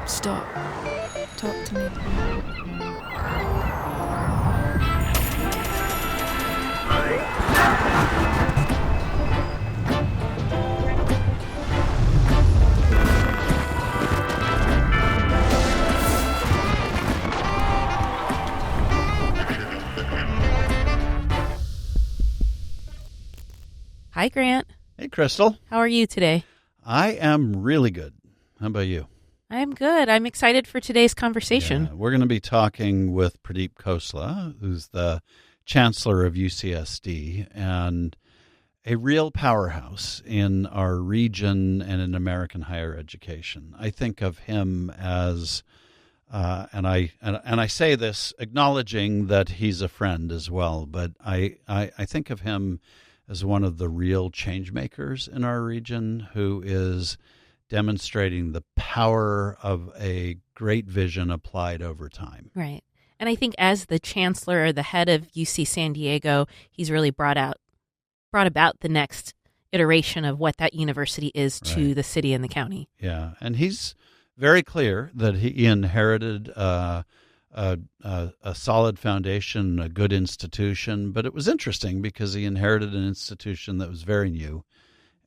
Stop. Talk to me. Hi, Grant. Hey, Crystal. How are you today? I am really good. How about you? I'm good. I'm excited for today's conversation. Yeah, we're going to be talking with Pradeep Khosla, who's the Chancellor of UCSD and a real powerhouse in our region and in American higher education. I think of him as, and I say this acknowledging that he's a friend as well, but I think of him as one of the real change makers in our region who is demonstrating the power of a great vision applied over time. Right. And I think as the chancellor or the head of UC San Diego, he's really brought about the next iteration of what that university is to the city and the county. Yeah. And he's very clear that he inherited a solid foundation, a good institution, but it was interesting because he inherited an institution that was very new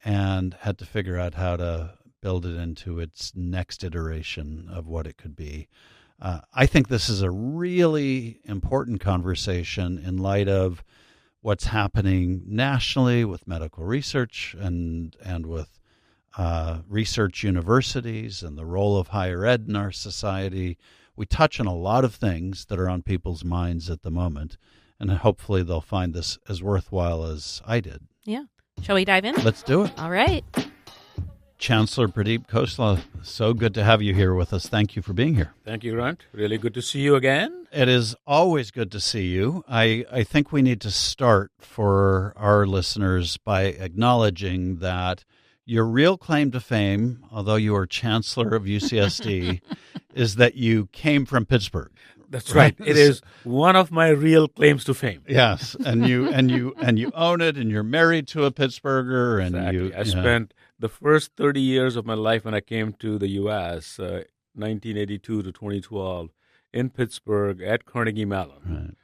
and had to figure out how to build it into its next iteration of what it could be. I think this is a really important conversation in light of what's happening nationally with medical research and with research universities and the role of higher ed in our society. We touch on a lot of things that are on people's minds at the moment, and hopefully they'll find this as worthwhile as I did. Yeah. Shall we dive in? Let's do it. All right. Chancellor Pradeep Khosla, so good to have you here with us. Thank you for being here. Thank you, Grant. Really good to see you again. It is always good to see you. I think we need to start for our listeners by acknowledging that your real claim to fame, although you are Chancellor of UCSD, is that you came from Pittsburgh. That's right. It is one of my real claims to fame. Yes, and you own it, and you're married to a Pittsburgher, and exactly. I spent the first 30 years of my life when I came to the U.S., 1982 to 2012, in Pittsburgh at Carnegie Mellon,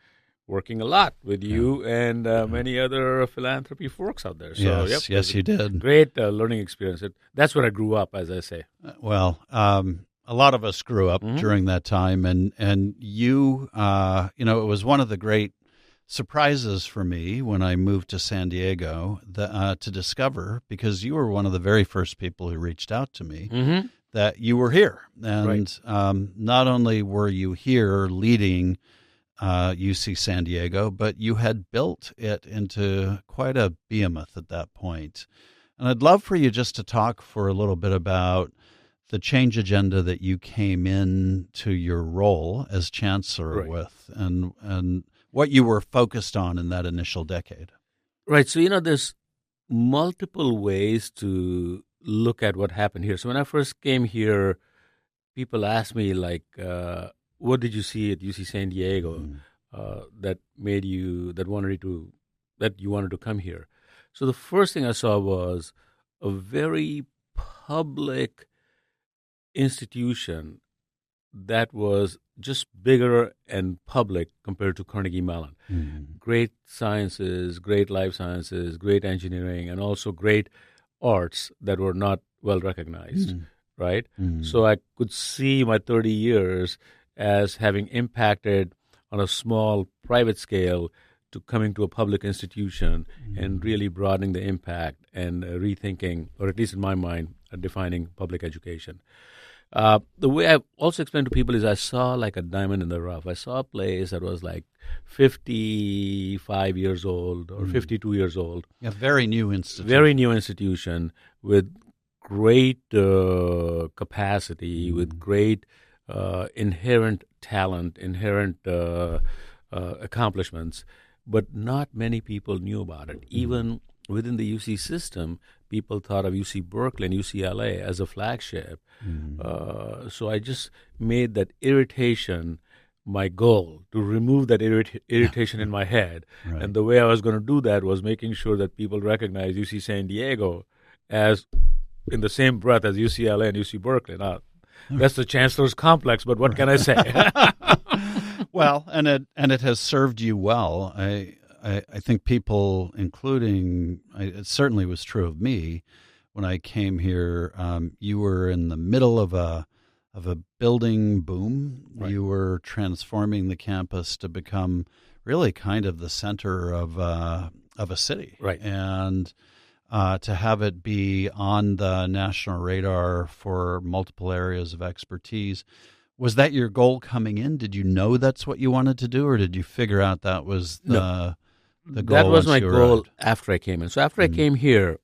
working a lot with you and many other philanthropy folks out there. So, yes, you did. Great learning experience. That's where I grew up, as I say. Well, a lot of us grew up during that time, and you, it was one of the great surprises for me when I moved to San Diego to discover, because you were one of the very first people who reached out to me, that you were here. And not only were you here leading UC San Diego, but you had built it into quite a behemoth at that point. And I'd love for you just to talk for a little bit about the change agenda that you came in to your role as chancellor with, and what you were focused on in that initial decade. Right. So, there's multiple ways to look at what happened here. So when I first came here, people asked me, like, what did you see at UC San Diego that you wanted to come here? So the first thing I saw was a very public institution that was just bigger and public compared to Carnegie Mellon. Great sciences, great life sciences, great engineering, and also great arts that were not well recognized, right? So I could see my 30 years as having impacted on a small private scale to coming to a public institution and really broadening the impact and rethinking, or at least in my mind, defining public education. The way I also explain to people is I saw like a diamond in the rough. I saw a place that was like 55 years old or 52 years old. A very new institution. Very new institution with great capacity, with great inherent talent, inherent accomplishments, but not many people knew about it. Even within the UC system, people thought of UC Berkeley and UCLA as a flagship. So I just made that irritation my goal, to remove that irritation in my head. Right. And the way I was going to do that was making sure that people recognize UC San Diego as in the same breath as UCLA and UC Berkeley. Now, That's the chancellor's complex, but what can I say? Well, and it has served you well. I think people, including, it certainly was true of me when I came here. You were in the middle of a building boom. Right. You were transforming the campus to become really kind of the center of a city, Right. And to have it be on the national radar for multiple areas of expertise. Was that your goal coming in? Did you know that's what you wanted to do, or did you figure out that was the goal? That was once my you goal arrived? after I came in. So after I came here,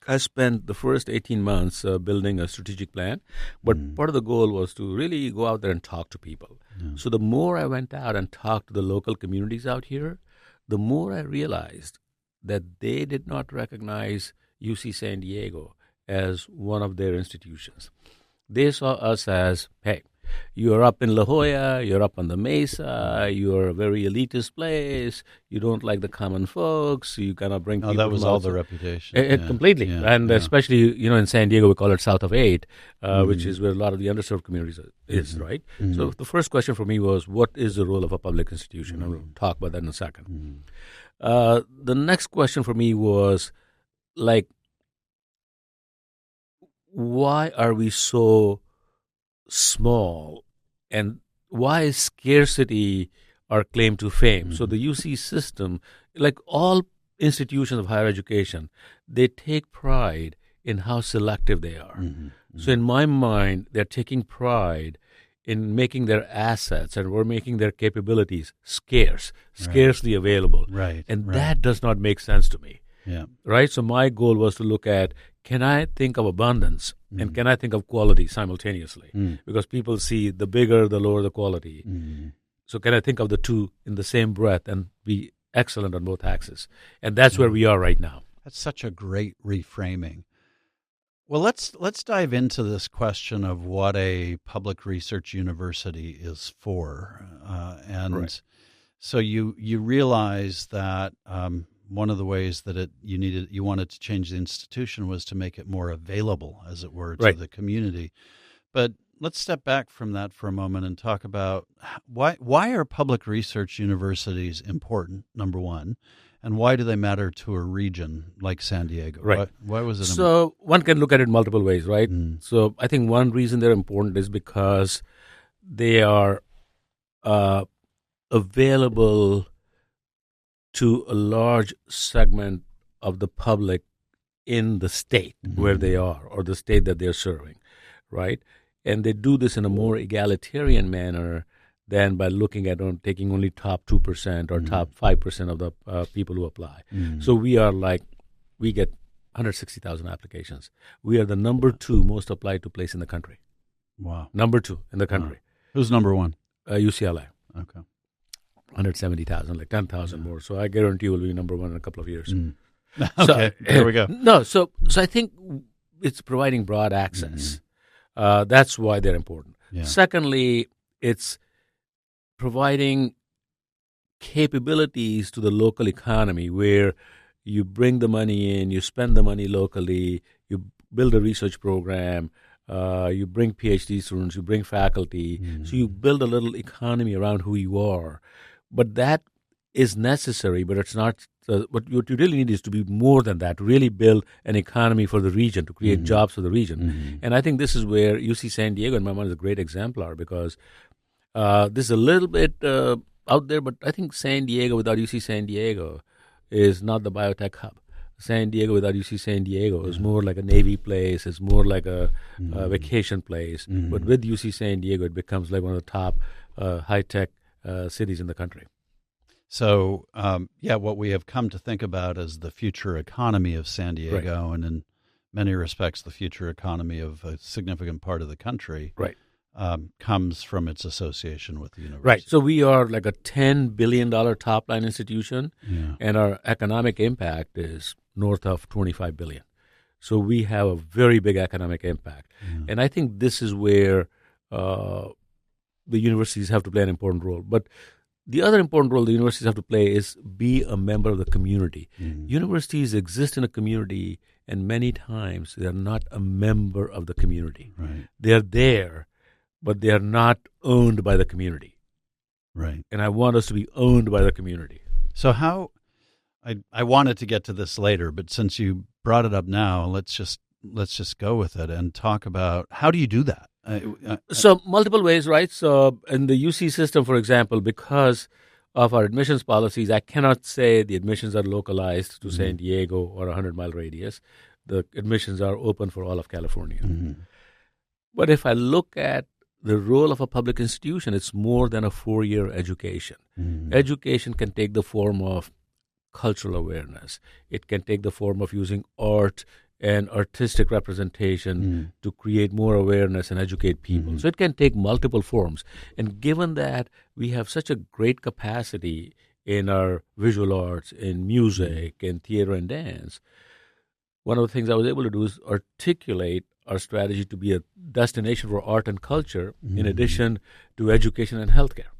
I spent the first 18 months building a strategic plan, but part of the goal was to really go out there and talk to people. So the more I went out and talked to the local communities out here, the more I realized that they did not recognize UC San Diego as one of their institutions. They saw us as, hey, you're up in La Jolla, you're up on the Mesa, you're a very elitist place, you don't like the common folks, you kind of bring people. That was from all outside. the reputation. Completely. And especially, in San Diego, we call it South of 8, which is where a lot of the underserved communities is, right? So the first question for me was, what is the role of a public institution? And we'll talk about that in a second. The next question for me was, like, why are we so small, and why is scarcity our claim to fame? So the UC system, like all institutions of higher education, they take pride in how selective they are. So in my mind, they're taking pride in making their assets and we're making their capabilities scarcely available. Right. And that does not make sense to me. Yeah. Right? So my goal was to look at, can I think of abundance and can I think of quality simultaneously? Because people see the bigger, the lower the quality. So can I think of the two in the same breath and be excellent on both axes? And that's where we are right now. That's such a great reframing. Well, let's dive into this question of what a public research university is for. So you realize that one of the ways that you wanted to change the institution was to make it more available, as it were, to the community. But let's step back from that for a moment and talk about why are public research universities important, number one, and why do they matter to a region like San Diego? Right. Why was it? So one can look at it multiple ways, right? So I think one reason they're important is because they are available to a large segment of the public in the state where they are, or the state that they're serving, right? And they do this in a more egalitarian manner than by looking at taking only top 2% or top 5% of the people who apply. So we get 160,000 applications. We are the number 2 most applied to place in the country. Wow. Number 2 in the country. Who's number 1? UCLA. Okay. 170,000, like 10,000 more. So I guarantee we'll be number 1 in a couple of years. Okay, there we go. No, so I think it's providing broad access. That's why they're important. Yeah. Secondly, it's providing capabilities to the local economy where you bring the money in, you spend the money locally, you build a research program, you bring PhD students, you bring faculty. So you build a little economy around who you are. But that is necessary, but it's not. What you really need is to be more than that, to really build an economy for the region, to create jobs for the region. And I think this is where UC San Diego, in my mind, is a great exemplar, because this is a little bit out there, but I think San Diego without UC San Diego is not the biotech hub. San Diego without UC San Diego is more like a Navy place, it's more like a vacation place. But with UC San Diego, it becomes like one of the top high-tech cities in the country. So, what we have come to think about as the future economy of San Diego, and in many respects the future economy of a significant part of the country, comes from its association with the university. Right. So we are like a $10 billion top-line institution, and our economic impact is north of $25 billion. So we have a very big economic impact. And I think this is where the universities have to play an important role. But the other important role the universities have to play is be a member of the community. Universities exist in a community, and many times they are not a member of the community. Right. They are there, but they are not owned by the community. Right. And I want us to be owned by the community. So how, I wanted to get to this later, but since you brought it up now, let's just go with it and talk about how do you do that? So multiple ways, right? So in the UC system, for example, because of our admissions policies, I cannot say the admissions are localized to San Diego or a 100-mile radius. The admissions are open for all of California. But if I look at the role of a public institution, it's more than a 4-year education. Education can take the form of cultural awareness. It can take the form of using art and artistic representation to create more awareness and educate people. So it can take multiple forms. And given that we have such a great capacity in our visual arts, in music, in theater and dance, one of the things I was able to do is articulate our strategy to be a destination for art and culture in addition to education and healthcare.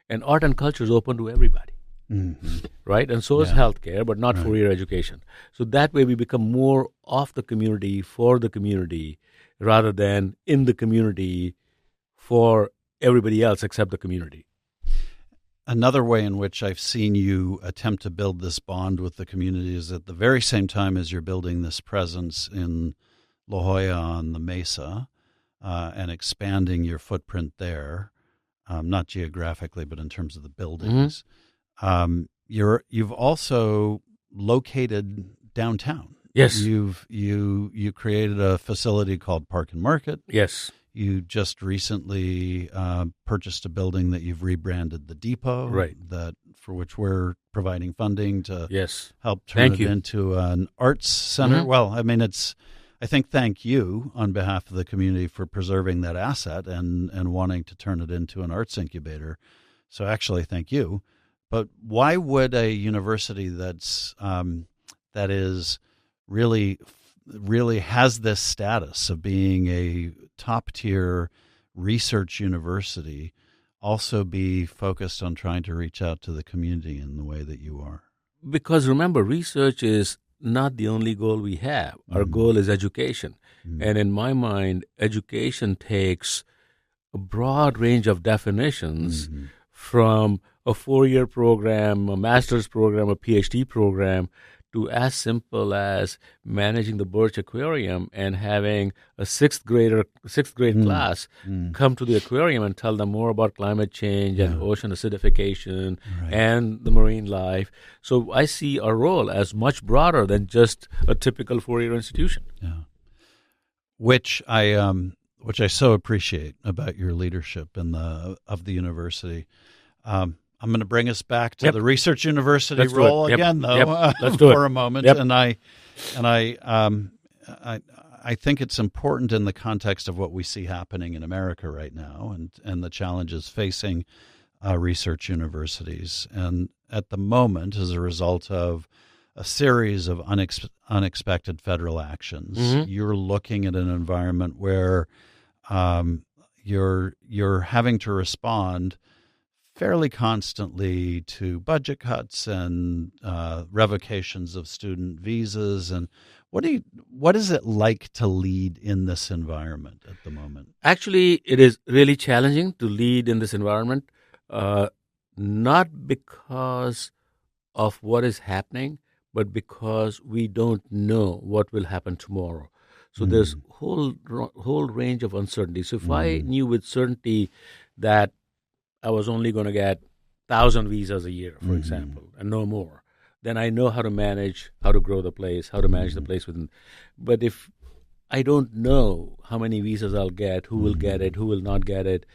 And art and culture is open to everybody. Right? And so is healthcare, but not 4-year education. So that way we become more of the community for the community rather than in the community for everybody else except the community. Another way in which I've seen you attempt to build this bond with the community is at the very same time as you're building this presence in La Jolla on the Mesa and expanding your footprint there, not geographically, but in terms of the buildings. You've also located downtown. Yes. You created a facility called Park and Market. Yes. You just recently purchased a building that you've rebranded the Depot. Right. That for which we're providing funding to help turn Thank it you. into an arts center. Well, I mean, I think thank you on behalf of the community for preserving that asset and wanting to turn it into an arts incubator. So actually, thank you. But why would a university that is really has this status of being a top tier research university also be focused on trying to reach out to the community in the way that you are? Because remember, research is not the only goal we have. Our goal is education. And in my mind, education takes a broad range of definitions from a 4-year program, a master's program, a PhD program, to as simple as managing the Birch Aquarium and having a sixth grade class come to the aquarium and tell them more about climate change and ocean acidification and the marine life. So I see our role as much broader than just a typical 4-year institution. Yeah, which I so appreciate about your leadership of the university. I'm going to bring us back to the research university role again, though, for a moment. And I think it's important in the context of what we see happening in America right now and the challenges facing research universities. And at the moment, as a result of a series of unexpected federal actions, you're looking at an environment where you're having to respond fairly constantly to budget cuts and revocations of student visas. And what is it like to lead in this environment at the moment? Actually, it is really challenging to lead in this environment, not because of what is happening, but because we don't know what will happen tomorrow. So there's whole range of uncertainty. So if I knew with certainty that I was only going to get 1,000 visas a year, for example, and no more, then I know how to manage, how to grow the place, how to manage the place within. But if I don't know how many visas I'll get, who will get it, who will not get it,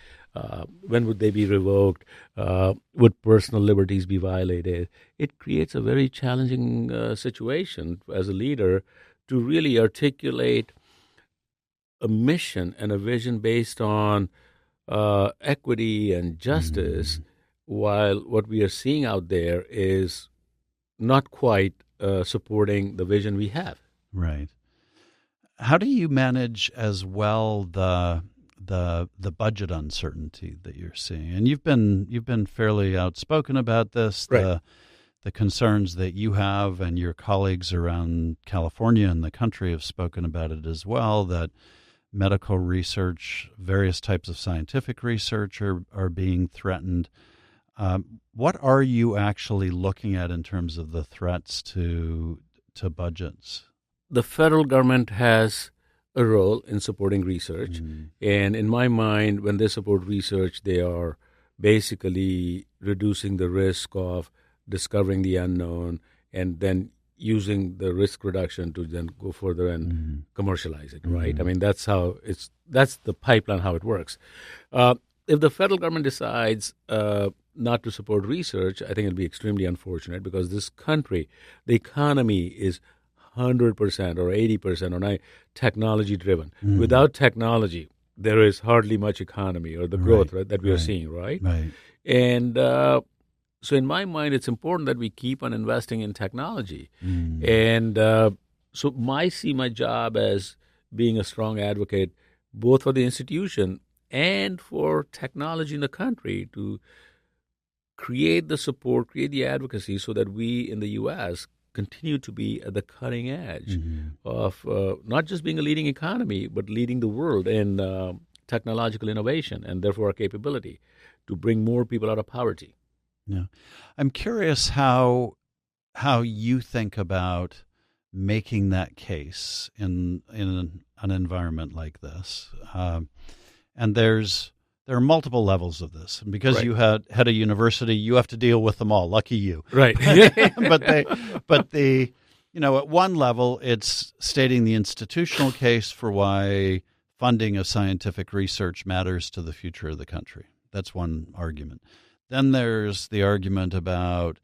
when would they be revoked, would personal liberties be violated, it creates a very challenging situation as a leader to really articulate a mission and a vision based on equity and justice, while what we are seeing out there is not quite supporting the vision we have. Right. How do you manage as well the the budget uncertainty that you're seeing, and you've been fairly outspoken about this. Right. The concerns that you have and your colleagues around California and the country have spoken about it as well, that medical research, various types of scientific research are being threatened. What are you actually looking at in terms of the threats to budgets? The federal government has a role in supporting research. And in my mind, when they support research, they are basically reducing the risk of discovering the unknown and then using the risk reduction to then go further and commercialize it, right? I mean, that's the pipeline, how it works. If the federal government decides not to support research, I think it'll be extremely unfortunate, because this country, the economy is 100% or 80% or 90% technology driven. Without technology, there is hardly much economy or the growth that we are seeing, right? And so in my mind, it's important that we keep on investing in technology. And so I see my job as being a strong advocate both for the institution and for technology in the country to create the support, create the advocacy so that we in the U.S. continue to be at the cutting edge of not just being a leading economy, but leading the world in technological innovation and therefore our capability to bring more people out of poverty. Yeah, I'm curious how you think about making that case in an environment like this, and there are multiple levels of this. And because you had a university, you have to deal with them all. Lucky you, right? but at one level, it's stating the institutional case for why funding of scientific research matters to the future of the country. That's one argument. Then there's the argument about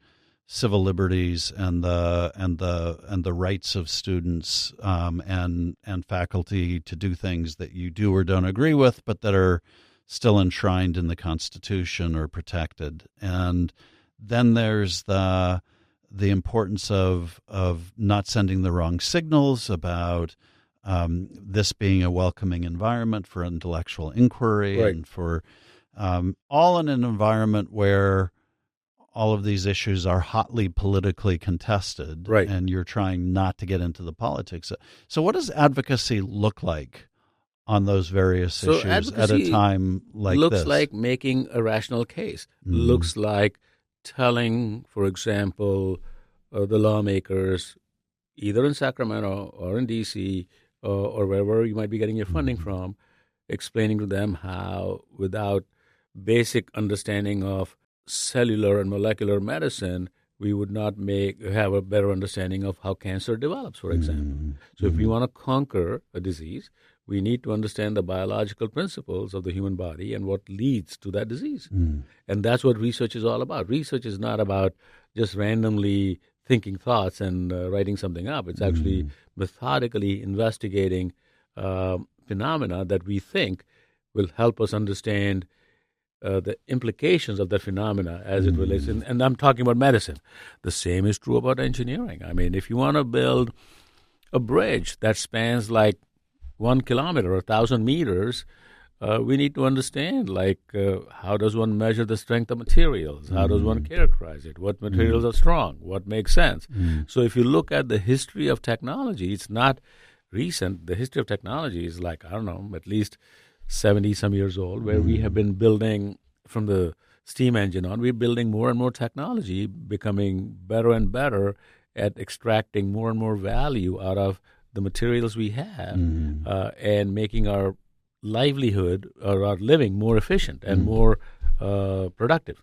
civil liberties and the rights of students and faculty to do things that you do or don't agree with, but that are still enshrined in the Constitution or protected. And then there's the importance of not sending the wrong signals about this being a welcoming environment for intellectual inquiry and for all in an environment where all of these issues are hotly politically contested, and you're trying not to get into the politics. So what does advocacy look like on those various issues at a time like this? Looks like making a rational case. Looks like telling, for example, the lawmakers, either in Sacramento or in D.C. Or wherever you might be getting your funding from, explaining to them how, without basic understanding of cellular and molecular medicine, we would not have a better understanding of how cancer develops, for example. So if we want to conquer a disease, we need to understand the biological principles of the human body and what leads to that disease. And that's what research is all about. Research is not about just randomly thinking thoughts and writing something up. It's actually methodically investigating phenomena that we think will help us understand the implications of that phenomena as it relates. And I'm talking about medicine. The same is true about engineering. I mean, if you want to build a bridge that spans like 1 kilometer or 1,000 meters, we need to understand, how does one measure the strength of materials? How does one characterize it? What materials are strong? What makes sense? So if you look at the history of technology, it's not recent. The history of technology is at least 70-some years old, where we have been building from the steam engine on. We're building more and more technology, becoming better and better at extracting more and more value out of the materials we have and making our livelihood or our living more efficient and more productive.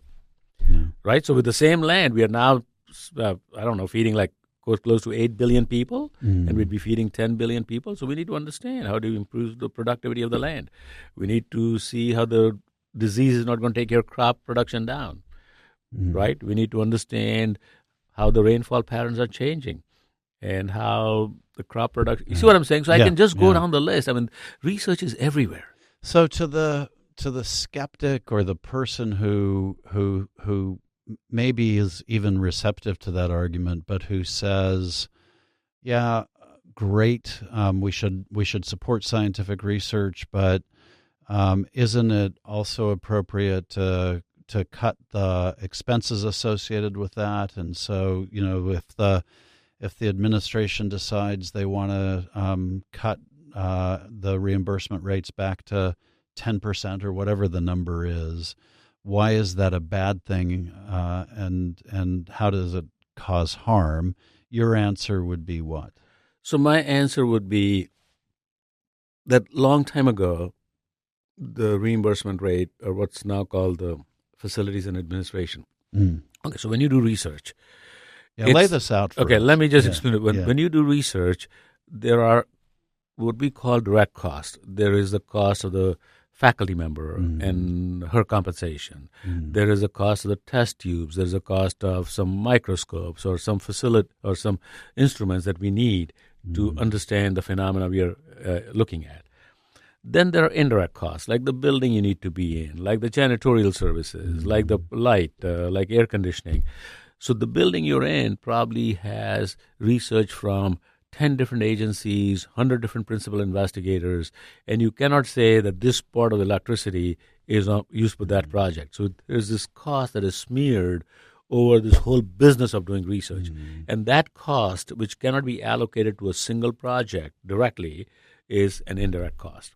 Right? So with the same land, we are now, feeding close to 8 billion people, and we'd be feeding 10 billion people. So we need to understand how to improve the productivity of the land. We need to see how the disease is not going to take your crop production down, right? We need to understand how the rainfall patterns are changing and how the crop production. You see what I'm saying? So I can just go down the list. I mean, research is everywhere. So to the skeptic or the person who maybe is even receptive to that argument, but who says, "Yeah, great, we should support scientific research, but isn't it also appropriate to cut the expenses associated with that? And so, if the administration decides they want to cut the reimbursement rates back to 10% or whatever the number is, why is that a bad thing? And how does it cause harm? Your answer would be what? So my answer would be that long time ago, the reimbursement rate, or what's now called the facilities and administration. Okay, so when you do research, lay this out for us. Let me just explain it. When you do research, there are what we call direct costs. There is the cost of the faculty member and her compensation. There is a cost of the test tubes. There's a cost of some microscopes or some facility or some instruments that we need to understand the phenomena we are looking at. Then there are indirect costs, like the building you need to be in, like the janitorial services, like the light, like air conditioning. So the building you're in probably has research from 10 different agencies, 100 different principal investigators, and you cannot say that this part of electricity is used for that project. So there's this cost that is smeared over this whole business of doing research. And that cost, which cannot be allocated to a single project directly, is an indirect cost.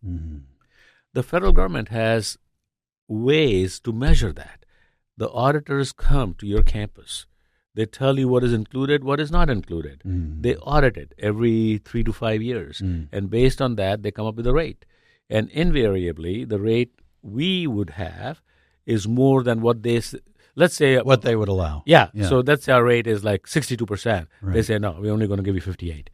The federal government has ways to measure that. The auditors come to your campus. They tell you what is included, what is not included. They audit it every 3 to 5 years. And based on that, they come up with a rate. And invariably, the rate we would have is more than what let's say what they would allow. Yeah. So that's our rate is like 62%. Right. They say, no, we're only going to give you 58.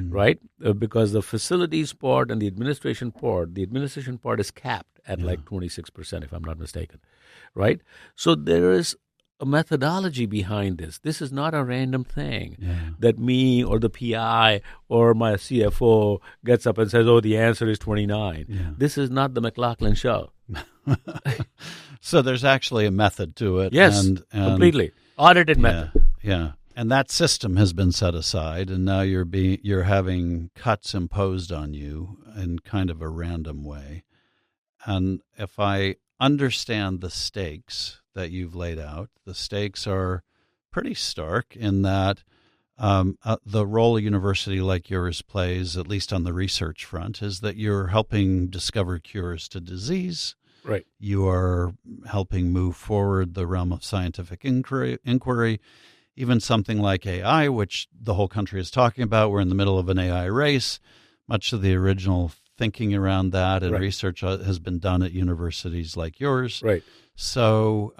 Right? Because the facilities part and the administration part is capped at like 26%, if I'm not mistaken. Right? So there is a methodology behind this. This is not a random thing that me or the PI or my CFO gets up and says, oh, the answer is 29. This is not the McLaughlin show. So there's actually a method to it. Yes, and completely. Audited method. Yeah. And that system has been set aside, and now you're having cuts imposed on you in kind of a random way. And if I understand the stakes that you've laid out, the stakes are pretty stark in that the role a university like yours plays, at least on the research front, is that you're helping discover cures to disease. Right. You are helping move forward the realm of scientific inquiry. Even something like AI, which the whole country is talking about. We're in the middle of an AI race. Much of the original thinking around that and research has been done at universities like yours. Right. So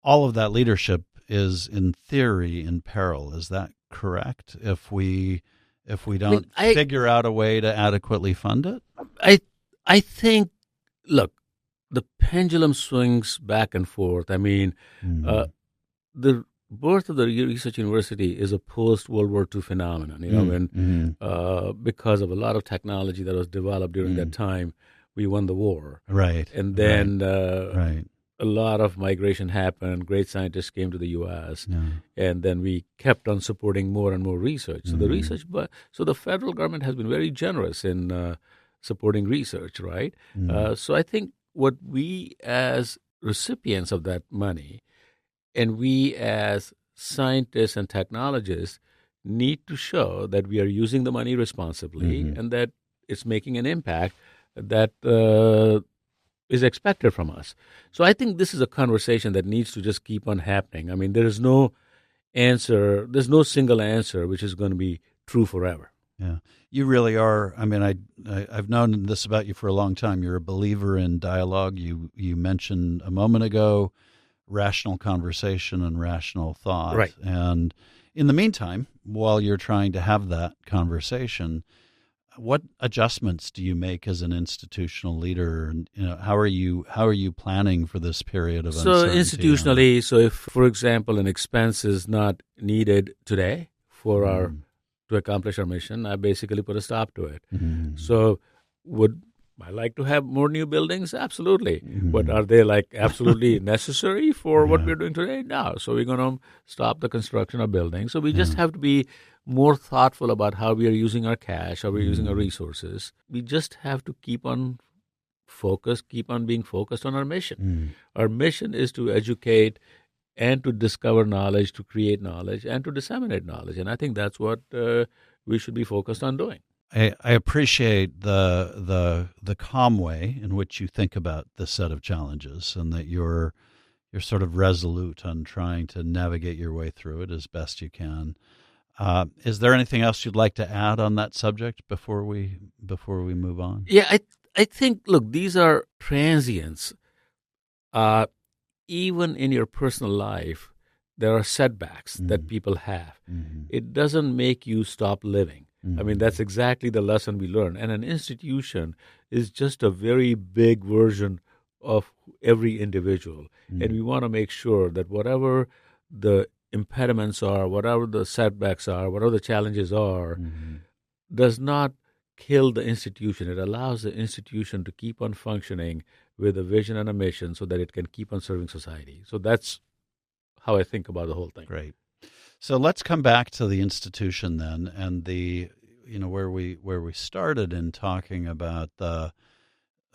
all of that leadership is, in theory, in peril. Is that correct? If we don't figure out a way to adequately fund it? I think, look, the pendulum swings back and forth. I mean, the birth of the research university is a post-World War II phenomenon, because of a lot of technology that was developed during that time, we won the war. Right. And then a lot of migration happened. Great scientists came to the U.S., and then we kept on supporting more and more research. So so the federal government has been very generous in supporting research, right? So I think what we as recipients of that money and we as scientists and technologists need to show that we are using the money responsibly and that it's making an impact that is expected from us. So I think this is a conversation that needs to just keep on happening. I mean, there is no answer. There's no single answer which is going to be true forever. Yeah, you really are. I mean, I've known this about you for a long time. You're a believer in dialogue. You mentioned a moment ago rational conversation and rational thought. Right. And in the meantime, while you're trying to have that conversation, what adjustments do you make as an institutional leader? And how are you planning for this period of uncertainty? So institutionally, so if, for example, an expense is not needed today for to accomplish our mission, I basically put a stop to it. So would I like to have more new buildings? Absolutely. But are they like absolutely necessary for what we're doing today? No. So we're going to stop the construction of buildings. So we just have to be more thoughtful about how we are using our cash, how we're using our resources. We just have to keep on keep on being focused on our mission. Our mission is to educate and to discover knowledge, to create knowledge, and to disseminate knowledge. And I think that's what we should be focused on doing. I appreciate the calm way in which you think about this set of challenges, and that you're sort of resolute on trying to navigate your way through it as best you can. Is there anything else you'd like to add on that subject before we move on? Yeah, I think, look, these are transients. Even in your personal life, there are setbacks that people have. It doesn't make you stop living. I mean, that's exactly the lesson we learn. And an institution is just a very big version of every individual. And we want to make sure that whatever the impediments are, whatever the setbacks are, whatever the challenges are, does not kill the institution. It allows the institution to keep on functioning with a vision and a mission so that it can keep on serving society. So that's how I think about the whole thing. Great. So let's come back to the institution then, and where we started in talking about the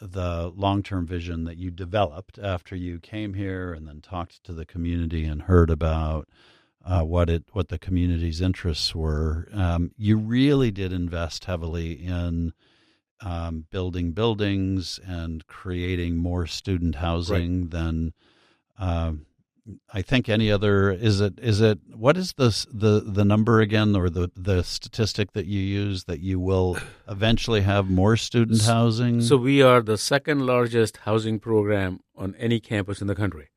long-term vision that you developed after you came here, and then talked to the community and heard about what the community's interests were. You really did invest heavily in building buildings and creating more student housing than I think any other. Is it what is the number again, or the statistic that you use, that you will eventually have more student housing? So we are the second largest housing program on any campus in the country.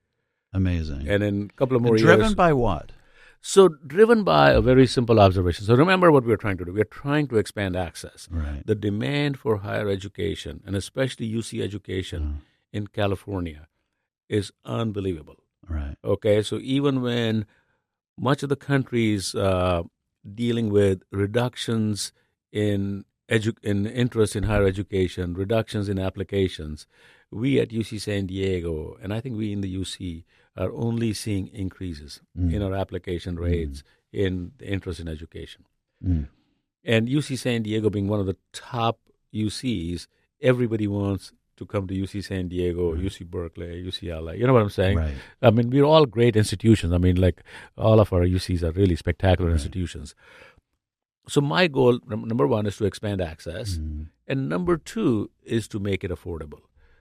Amazing. And in a couple of more years. Driven by what? So driven by a very simple observation. So remember what we're trying to do. We're trying to expand access. Right. The demand for higher education, and especially UC education in California, is unbelievable. Right. Okay, so even when much of the country is dealing with reductions in interest in higher education, reductions in applications, we at UC San Diego, and I think we in the UC, are only seeing increases in our application rates, in the interest in education. And UC San Diego being one of the top UCs, everybody wants to come to UC San Diego, UC Berkeley, UCLA. You know what I'm saying? Right. I mean, we're all great institutions. I mean, like, all of our UCs are really spectacular institutions. So my goal, number one, is to expand access. And number two is to make it affordable.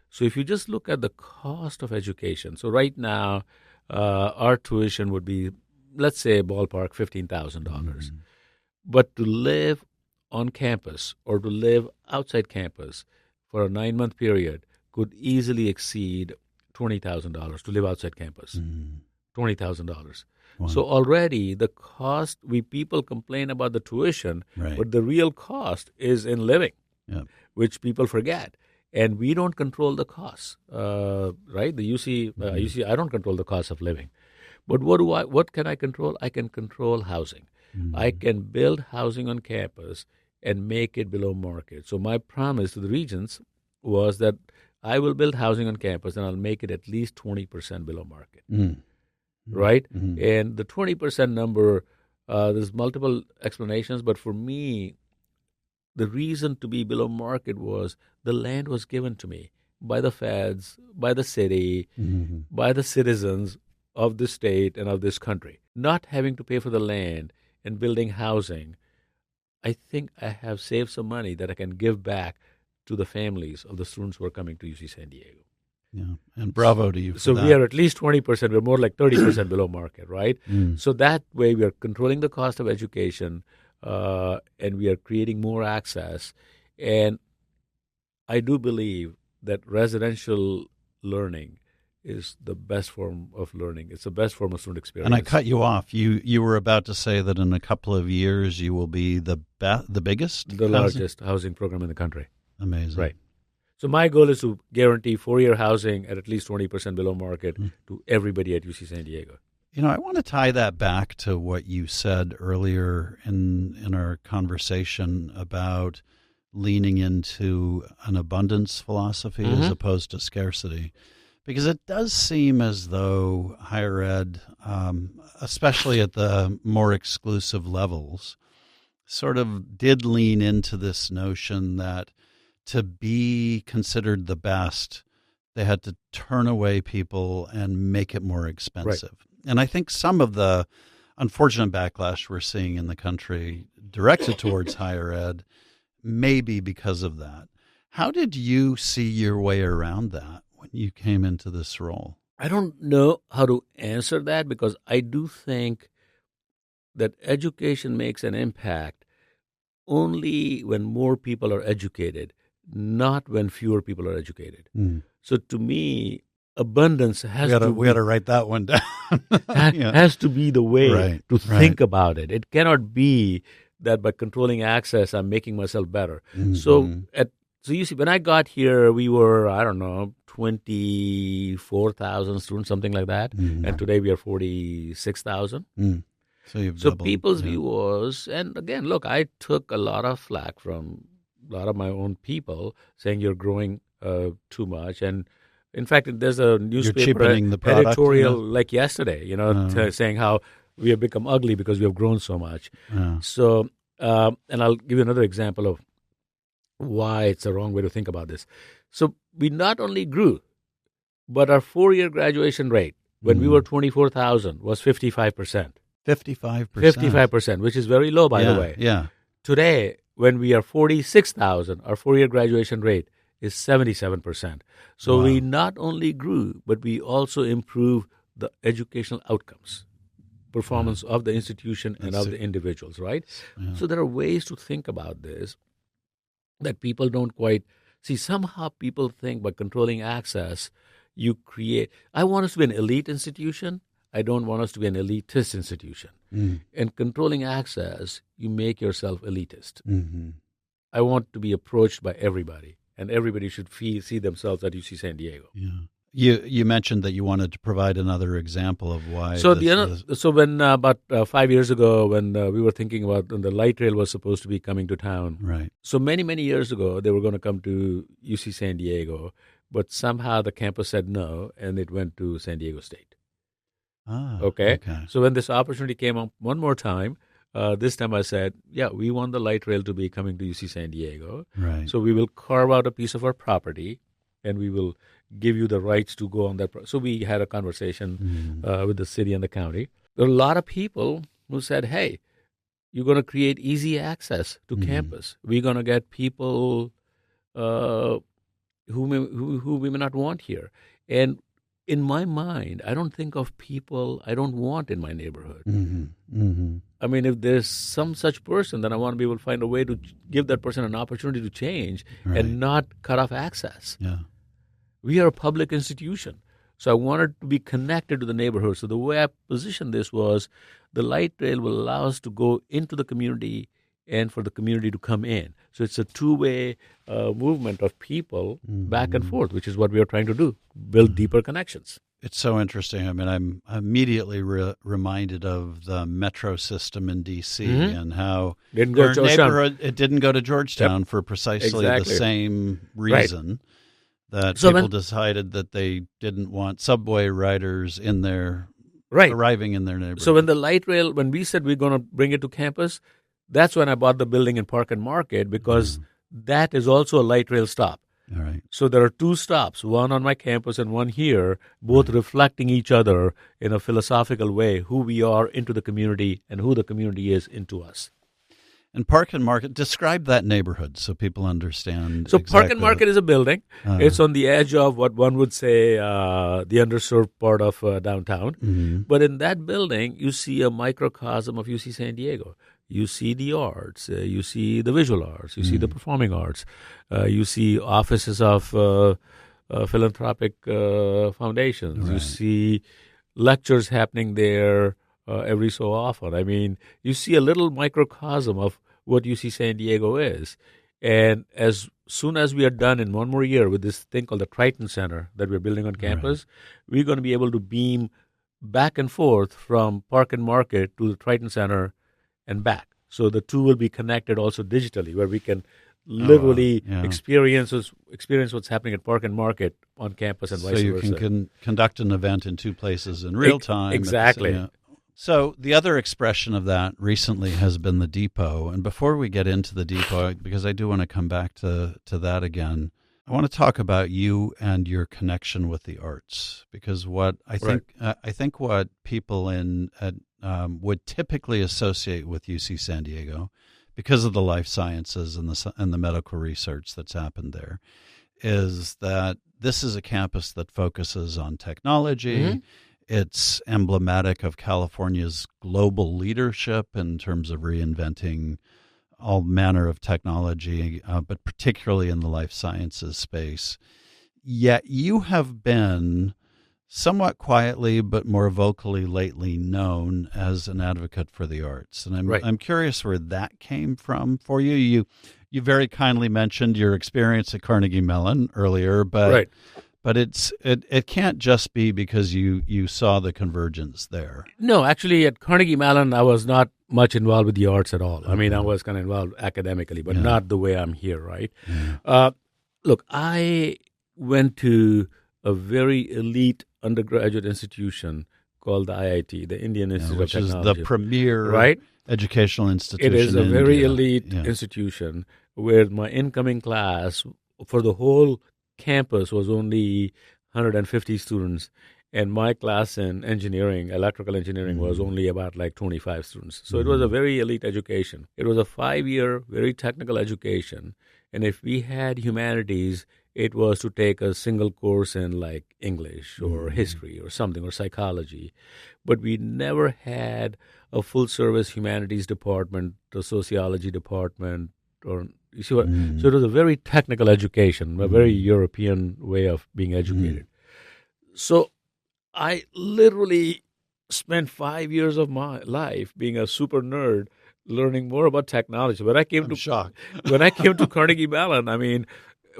So if you just look at the cost of education, so right now, our tuition would be, let's say, ballpark $15,000. But to live on campus or to live outside campus for a 9-month period could easily exceed $20,000 to live outside campus. $20,000. Wow. So already the cost, people complain about the tuition, but the real cost is in living, which people forget. And we don't control the costs, right? The UC, I don't control the cost of living. But what can I control? I can control housing. I can build housing on campus and make it below market. So my promise to the regents was that I will build housing on campus and I'll make it at least 20% below market, right? And the 20% number, there's multiple explanations, but for me, the reason to be below market was the land was given to me by the feds, by the city, by the citizens of this state and of this country. Not having to pay for the land and building housing, I think I have saved some money that I can give back to the families of the students who are coming to UC San Diego. Yeah, and bravo to you for so that. We are at least 20%. We're more like 30% below market, right? So that way we are controlling the cost of education, and we are creating more access. And I do believe that residential learning is the best form of learning. It's the best form of student experience. And I cut you off. You were about to say that in a couple of years you will be the biggest? The largest housing program in the country. Amazing. Right. So my goal is to guarantee 4-year housing at least 20% below market to everybody at UC San Diego. You know, I want to tie that back to what you said earlier in our conversation about leaning into an abundance philosophy as opposed to scarcity. Because it does seem as though higher ed, especially at the more exclusive levels, sort of did lean into this notion that to be considered the best, they had to turn away people and make it more expensive. Right. And I think some of the unfortunate backlash we're seeing in the country directed towards higher ed may be because of that. How did you see your way around that when you came into this role? I don't know how to answer that, because I do think that education makes an impact only when more people are educated, not when fewer people are educated. So to me, abundance has we got to write that one down. has to be the way to think about it. It cannot be that by controlling access, I'm making myself better. Mm-hmm. So you see, when I got here, we were, 24,000 students, something like that. Mm-hmm. And today we are 46,000. Mm. So people's view was, and again, look, I took a lot of flack from a lot of my own people saying you're growing too much. And in fact, there's a newspaper editorial like yesterday, saying how we have become ugly because we have grown so much. So, and I'll give you another example of why it's the wrong way to think about this. So we not only grew, but our 4-year graduation rate when we were 24,000 was 55%. 55%. 55%, which is very low, by the way. Yeah. Today, when we are 46,000, our 4-year graduation rate is 77%. So we not only grew, but we also improved the educational outcomes, performance of the institution and of the individuals, right? Yeah. So there are ways to think about this that people don't quite see. Somehow people think by controlling access, you create. I want us to be an elite institution. I don't want us to be an elitist institution. And controlling access, you make yourself elitist. Mm-hmm. I want to be approached by everybody, and everybody should see themselves at UC San Diego. Yeah. You mentioned that you wanted to provide another example of why. So when about 5 years ago, when we were thinking about when the light rail was supposed to be coming to town, right? So many years ago, they were going to come to UC San Diego, but somehow the campus said no, and it went to San Diego State. Okay. So when this opportunity came up one more time, this time I said, we want the light rail to be coming to UC San Diego. Right. So we will carve out a piece of our property, and we will give you the rights to go on that. So we had a conversation with the city and the county. There are a lot of people who said, hey, you're going to create easy access to campus. We're going to get people who we may not want here. And in my mind, I don't think of people I don't want in my neighborhood. I mean, if there's some such person, then I want to be able to find a way to give that person an opportunity to change and not cut off access. Yeah. We are a public institution, so I wanted to be connected to the neighborhood. So the way I positioned this was the light rail will allow us to go into the community and for the community to come in. So it's a two-way movement of people back and forth, which is what we are trying to do, build deeper connections. It's so interesting. I mean, I'm immediately reminded of the metro system in D.C. and how it didn't go to Georgetown for precisely the same reason. That people decided that they didn't want subway riders in there, arriving in their neighborhood. So when the light rail, when we said we're going to bring it to campus, that's when I bought the building in Park and Market, because that is also a light rail stop. All right. So there are two stops, one on my campus and one here, both reflecting each other in a philosophical way, who we are into the community and who the community is into us. And Park and Market, describe that neighborhood so people understand. So Park and Market is a building. It's on the edge of what one would say the underserved part of downtown. But in that building, you see a microcosm of UC San Diego. You see the arts, you see the visual arts, you see the performing arts, you see offices of philanthropic foundations, you see lectures happening there every so often. I mean, you see a little microcosm of what UC San Diego is. And as soon as we are done in one more year with this thing called the Triton Center that we're building on campus, we're going to be able to beam back and forth from Park and Market to the Triton Center and back. So the two will be connected also digitally, where we can literally experience what's happening at Park and Market on campus and vice versa. So you can conduct an event in two places in real time. Exactly. So the other expression of that recently has been the depot. And before we get into the depot, because I do want to come back to that again, I want to talk about you and your connection with the arts, because what I think I think what people would typically associate with UC San Diego, because of the life sciences and the medical research that's happened there, is that this is a campus that focuses on technology. Mm-hmm. It's emblematic of California's global leadership in terms of reinventing all manner of technology, but particularly in the life sciences space. Yet you have been somewhat quietly but more vocally lately known as an advocate for the arts. And I'm curious where that came from for you. You very kindly mentioned your experience at Carnegie Mellon earlier, but it can't just be because you saw the convergence there. No, actually at Carnegie Mellon I was not much involved with the arts at all. I mean, I was kind of involved academically, but not the way I'm here, right? Yeah. Look, I went to a very elite undergraduate institution called the IIT, the Indian Institute of Technology. Which is the premier educational institution. It is a in very India. elite institution where my incoming class for the whole campus was only 150 students. And my class in engineering, electrical engineering, was only about like 25 students. So it was a very elite education. It was a 5-year, very technical education. And if we had humanities, it was to take a single course in like English or history or something, or psychology. But we never had a full-service humanities department, a sociology department, or you see what? So it was a very technical education, a very European way of being educated. So I literally spent 5 years of my life being a super nerd, learning more about technology. When I came to Carnegie Mellon, I mean,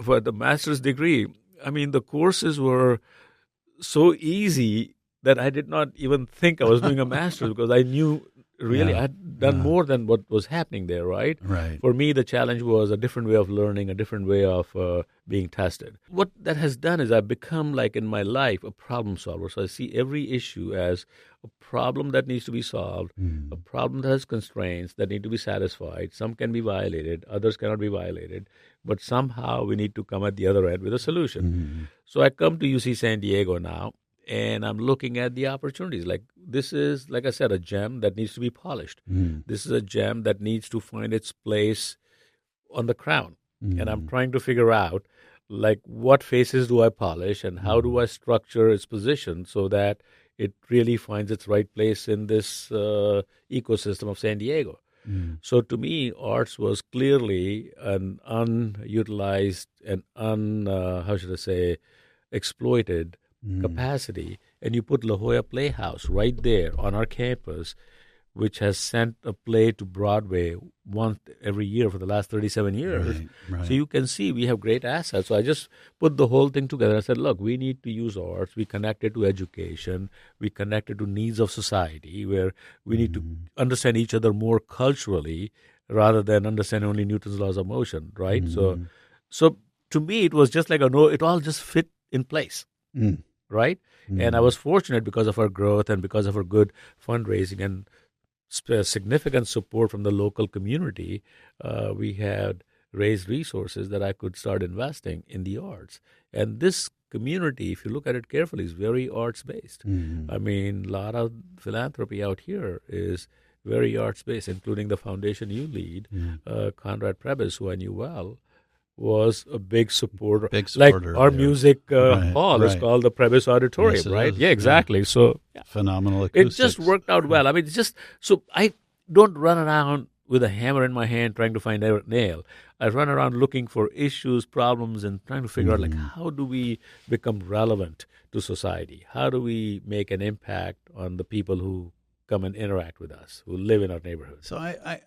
for the master's degree, I mean, the courses were so easy that I did not even think I was doing a master's because I knew really I had done more than what was happening there, right? For me, the challenge was a different way of learning, a different way of being tested. What that has done is I've become, like in my life, a problem solver. So I see every issue as a problem that needs to be solved, a problem that has constraints that need to be satisfied. Some can be violated, others cannot be violated, but somehow we need to come at the other end with a solution. So I come to UC San Diego now, and I'm looking at the opportunities. Like, this is, like I said, a gem that needs to be polished. This is a gem that needs to find its place on the crown. And I'm trying to figure out, like, what faces do I polish and how do I structure its position so that it really finds its right place in this ecosystem of San Diego. So to me, arts was clearly an unutilized and exploited capacity. And you put La Jolla Playhouse right there on our campus, which has sent a play to Broadway once every year for the last 37 years. So you can see we have great assets. So I just put the whole thing together. I said, look, we need to use arts. We connect it to education. We connect it to needs of society, where we need to understand each other more culturally rather than understand only Newton's laws of motion, right? So to me, it was just like it all just fit in place. Right? And I was fortunate because of our growth and because of our good fundraising and significant support from the local community. We had raised resources that I could start investing in the arts. And this community, if you look at it carefully, is very arts-based. I mean, a lot of philanthropy out here is very arts-based, including the foundation you lead. Conrad Prebys, who I knew well, was a big supporter. Like our music hall is called the Prebys Auditorium, right? Yeah, exactly. So phenomenal acoustics. It just worked out well. I mean, it's just, so I don't run around with a hammer in my hand trying to find a nail. I run around looking for issues, problems, and trying to figure out, like, how do we become relevant to society? How do we make an impact on the people who come and interact with us, who live in our neighborhood? So I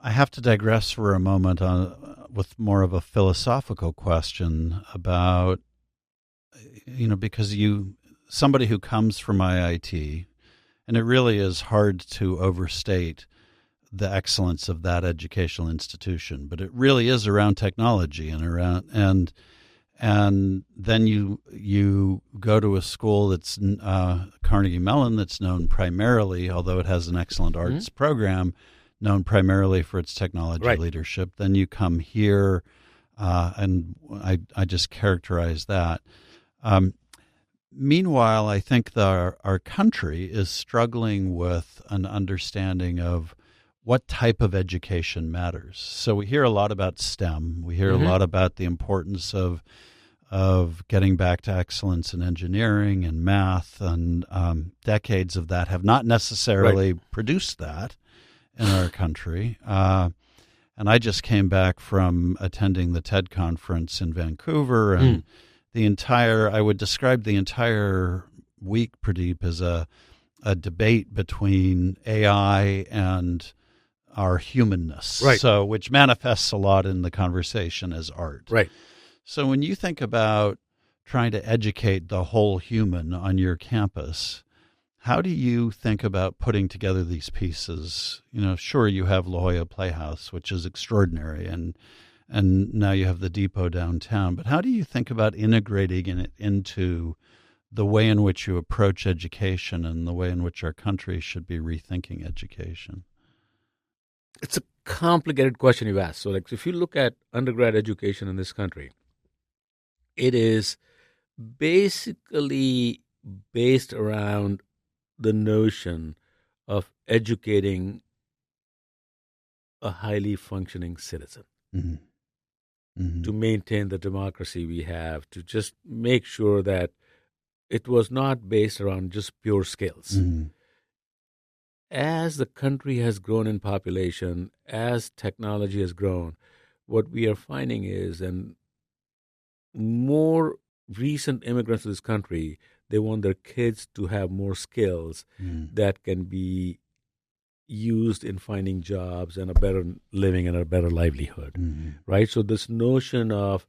have to digress for a moment with more of a philosophical question about, because somebody who comes from IIT, and it really is hard to overstate the excellence of that educational institution, but it really is around technology and and then you go to a school that's Carnegie Mellon, that's known primarily, although it has an excellent arts program, known primarily for its technology leadership. Then you come here, and I just characterize that. Meanwhile, I think our country is struggling with an understanding of what type of education matters. So we hear a lot about STEM. We hear a lot about the importance of getting back to excellence in engineering and math, and decades of that have not necessarily produced that in our country. And I just came back from attending the TED conference in Vancouver, and I would describe the entire week, Pradeep, as a debate between AI and our humanness. So, which manifests a lot in the conversation as art. So when you think about trying to educate the whole human on your campus, how do you think about putting together these pieces? Sure, you have La Jolla Playhouse, which is extraordinary, and now you have the Depot downtown. But how do you think about integrating it into the way in which you approach education and the way in which our country should be rethinking education? It's a complicated question you asked. So, if you look at undergrad education in this country, it is basically based around the notion of educating a highly functioning citizen. To maintain the democracy we have, to just make sure that it was not based around just pure skills. As the country has grown in population, as technology has grown, what we are finding is, and more recent immigrants to this country, they want their kids to have more skills that can be used in finding jobs and a better living and a better livelihood, right? So this notion of,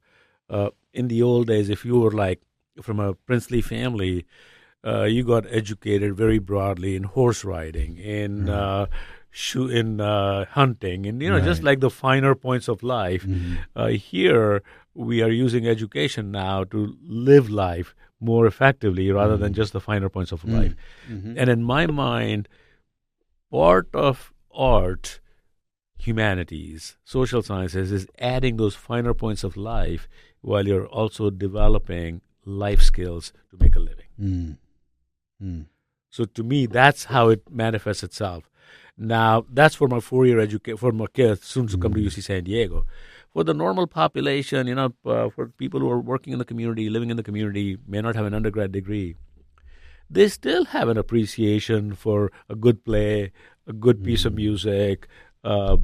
in the old days, if you were from a princely family, you got educated very broadly in horse riding, in hunting, and just like the finer points of life. Here we are using education now to live life more effectively rather than just the finer points of life. And in my mind, part of art, humanities, social sciences is adding those finer points of life while you're also developing life skills to make a living. So to me, that's how it manifests itself. Now, that's for my four-year education, for my kids soon to come to UC San Diego. For the normal population, for people who are working in the community, living in the community, may not have an undergrad degree, they still have an appreciation for a good play, a good piece of music, a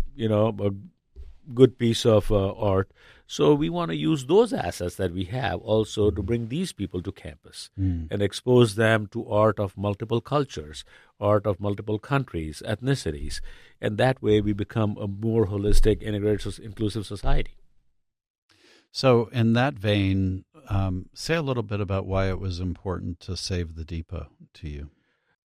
good piece of art. So we want to use those assets that we have also to bring these people to campus and expose them to art of multiple cultures, art of multiple countries, ethnicities. And that way we become a more holistic, integrated, inclusive society. So in that vein, say a little bit about why it was important to save the Depot to you.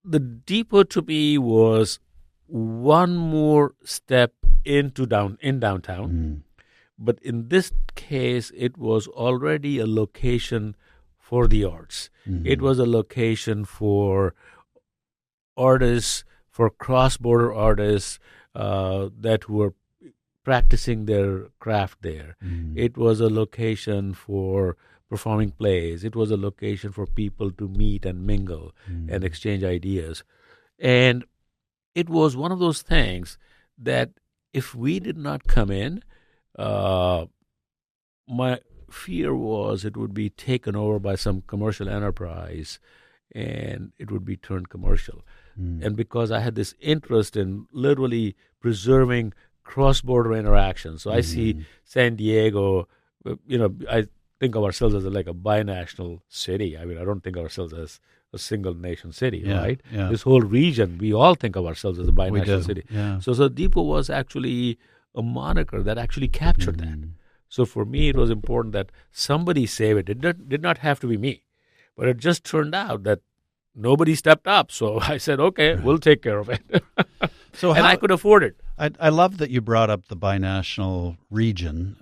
The Depot to me was one more step into downtown. But in this case, it was already a location for the arts. It was a location for artists, for cross-border artists that were practicing their craft there. It was a location for performing plays. It was a location for people to meet and mingle and exchange ideas. And it was one of those things that if we did not come in, my fear was it would be taken over by some commercial enterprise and it would be turned commercial. And because I had this interest in literally preserving cross-border interactions. So I see San Diego, I think of ourselves as like a binational city. I mean, I don't think of ourselves as a single nation city, right? Yeah. This whole region, we all think of ourselves as a binational city. Yeah. So Depot was actually a moniker that actually captured that. So for me, it was important that somebody save it. It did not have to be me. But it just turned out that nobody stepped up. So I said, okay, we'll take care of it. And I could afford it. I love that you brought up the binational region.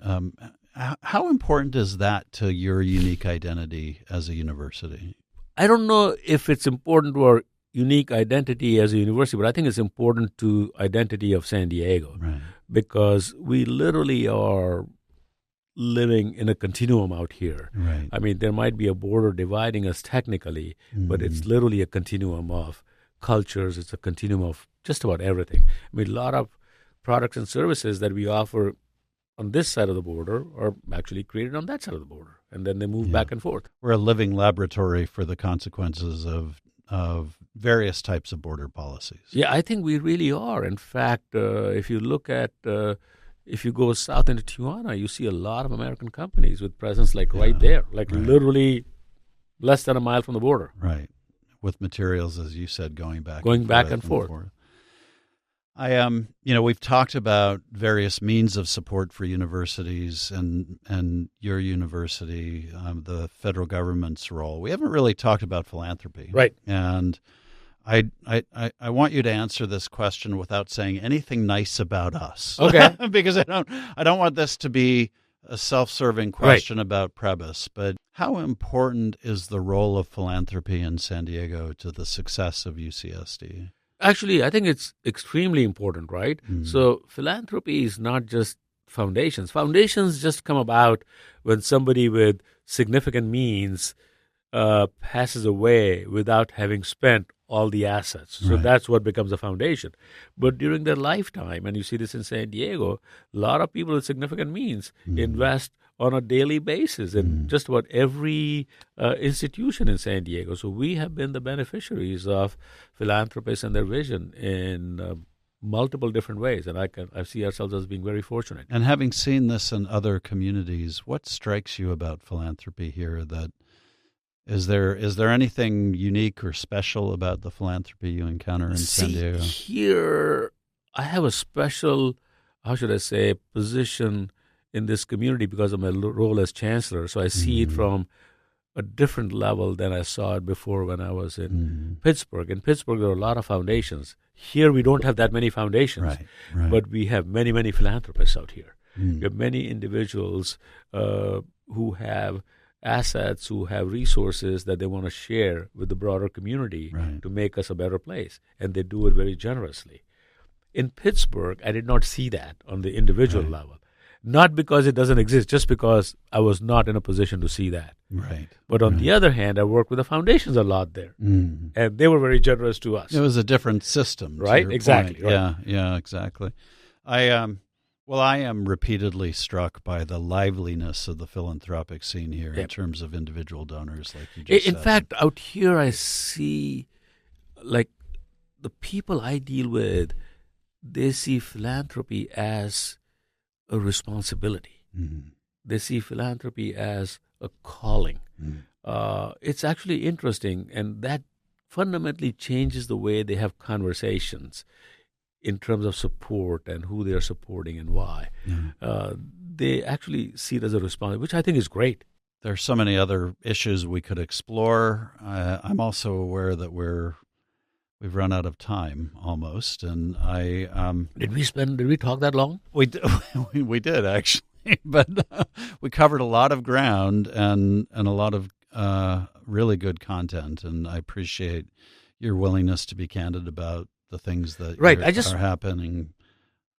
How important is that to your unique identity as a university? I don't know if it's important to our unique identity as a university, but I think it's important to identity of San Diego, Right. because we literally are living in a continuum out here. Right. I mean, there might be a border dividing us technically, but it's literally a continuum of cultures. It's a continuum of just about everything. I mean, a lot of products and services that we offer on this side of the border are actually created on that side of the border, and then they move back and forth. We're a living laboratory for the consequences of various types of border policies. Yeah, I think we really are. In fact, if you look at, if you go south into Tijuana, you see a lot of American companies with presence right there, literally less than a mile from the border. Right. With materials, as you said, going back and forth. We've talked about various means of support for universities and your university, the federal government's role. We haven't really talked about philanthropy. Right. And I want you to answer this question without saying anything nice about us. Okay. Because I don't want this to be a self-serving question about Prebis, but how important is the role of philanthropy in San Diego to the success of UCSD? Actually, I think it's extremely important, right? So philanthropy is not just foundations. Foundations just come about when somebody with significant means passes away without having spent all the assets. So that's what becomes a foundation. But during their lifetime, and you see this in San Diego, a lot of people with significant means invest on a daily basis in just about every institution in San Diego. So we have been the beneficiaries of philanthropists and their vision in multiple different ways, and I see ourselves as being very fortunate. And having seen this in other communities, what strikes you about philanthropy here? That is there anything unique or special about the philanthropy you encounter in San Diego? Here, I have a special, how should I say, position in this community because of my role as chancellor. So I see it from a different level than I saw it before when I was in Pittsburgh. In Pittsburgh, there are a lot of foundations. Here, we don't have that many foundations, but we have many, many philanthropists out here. We have many individuals who have assets, who have resources that they want to share with the broader community to make us a better place, and they do it very generously. In Pittsburgh, I did not see that on the individual level. Not because it doesn't exist, just because I was not in a position to see that. Right. But on the other hand, I worked with the foundations a lot there, and they were very generous to us. It was a different system, right? Exactly. Right. Yeah, exactly. I am repeatedly struck by the liveliness of the philanthropic scene here in terms of individual donors, like you just said. In fact, out here I see, the people I deal with, they see philanthropy as a responsibility. They see philanthropy as a calling. It's actually interesting, and that fundamentally changes the way they have conversations in terms of support and who they are supporting and why. They actually see it as a responsibility, which I think is great. There are so many other issues we could explore. I'm also aware that we've run out of time almost, and Did we talk that long? We did actually, but we covered a lot of ground and a lot of really good content, and I appreciate your willingness to be candid about the things that are happening.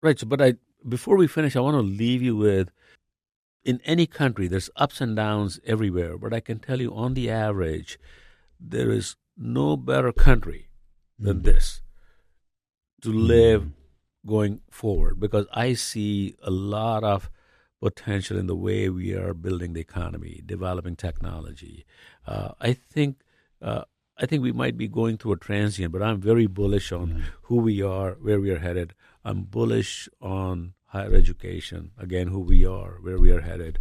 Right. So, but before we finish, I want to leave you with, in any country, there's ups and downs everywhere, but I can tell you on the average, there is no better country than this to live going forward, because I see a lot of potential in the way we are building the economy, developing technology. I think we might be going through a transient, but I'm very bullish on who we are, where we are headed. I'm bullish on higher education, again, who we are, where we are headed.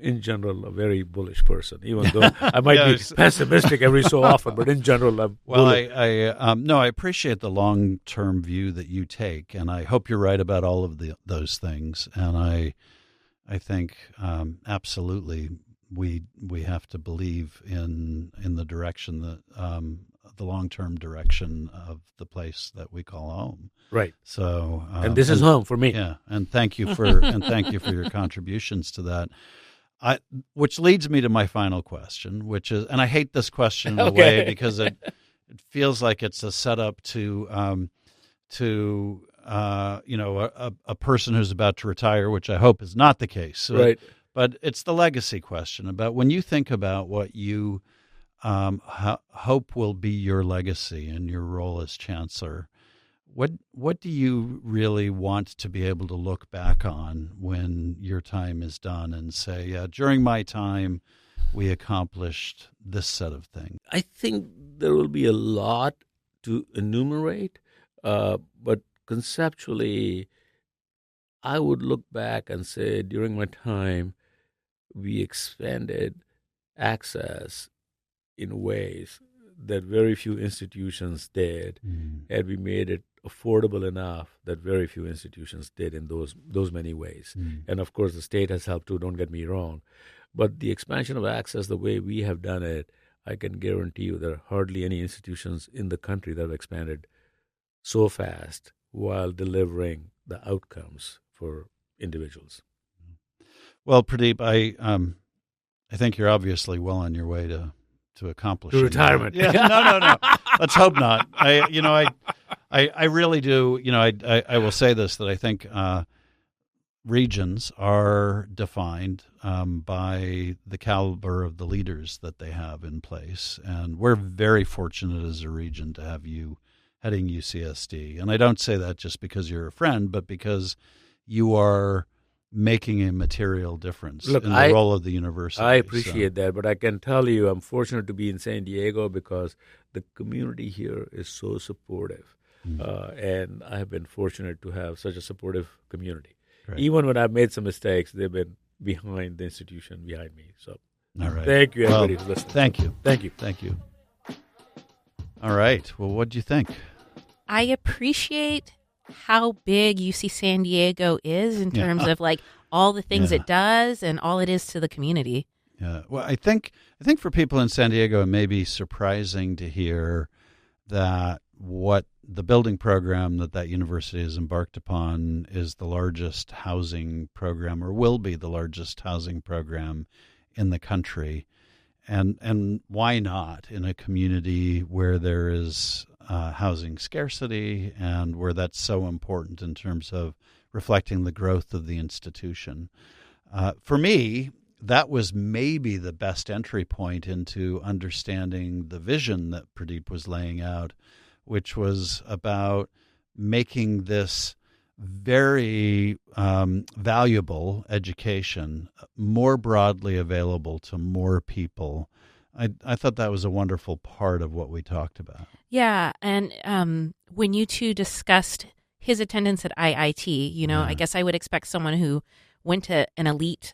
In general, a very bullish person, even though I might be pessimistic every so often, but in general, I'm bullish. I appreciate the long-term view that you take, and I hope you're right about all of those things. And I think absolutely we have to believe in the direction that the long-term direction of the place that we call home. Right. So, and this is home for me. Yeah, and thank you for your contributions to that. Which leads me to my final question, which is, and I hate this question in a way because it feels like it's a setup to a person who's about to retire, which I hope is not the case. Right. But it's the legacy question about when you think about what you hope will be your legacy in your role as chancellor. What do you really want to be able to look back on when your time is done and say, yeah, during my time, we accomplished this set of things? I think there will be a lot to enumerate, but conceptually, I would look back and say during my time, we expanded access in ways that very few institutions did, and we made it affordable enough that very few institutions did in those many ways. And of course, the state has helped too, don't get me wrong. But the expansion of access, the way we have done it, I can guarantee you there are hardly any institutions in the country that have expanded so fast while delivering the outcomes for individuals. Well, Pradeep, I think you're obviously well on your way to accomplishing retirement. Yeah, no. Let's hope not. I really do. I will say this, that I think regions are defined by the caliber of the leaders that they have in place, and we're very fortunate as a region to have you heading UCSD. And I don't say that just because you're a friend, but because you are making a material difference in the role of the university. I appreciate that, but I can tell you I'm fortunate to be in San Diego because the community here is so supportive. And I have been fortunate to have such a supportive community. Great. Even when I've made some mistakes, they've been behind the institution, behind me. So all right. Thank you, everybody, who's listening. Thank you. All right. Well, what do you think? I appreciate how big UC San Diego is in terms of like all the things it does and all it is to the community. Yeah. Well, I think for people in San Diego, it may be surprising to hear that what the building program that university has embarked upon is the largest housing program, or will be the largest housing program in the country. And why not in a community where there is housing scarcity and where that's so important in terms of reflecting the growth of the institution. For me, that was maybe the best entry point into understanding the vision that Pradeep was laying out, which was about making this very valuable education more broadly available to more people. I thought that was a wonderful part of what we talked about. Yeah, and when you two discussed his attendance at IIT, I guess I would expect someone who went to an elite,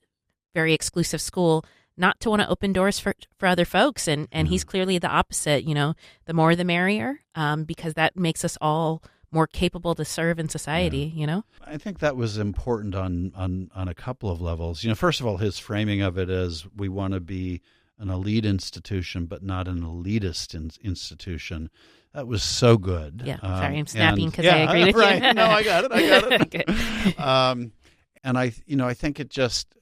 very exclusive school not to want to open doors for other folks, and he's clearly the opposite. The more the merrier, because that makes us all more capable to serve in society. I think that was important on a couple of levels. First of all, his framing of it as we want to be an elite institution, but not an elitist institution. That was so good. Yeah, sorry, I'm snapping because I agree with you. No, I got it. Okay. And I think it just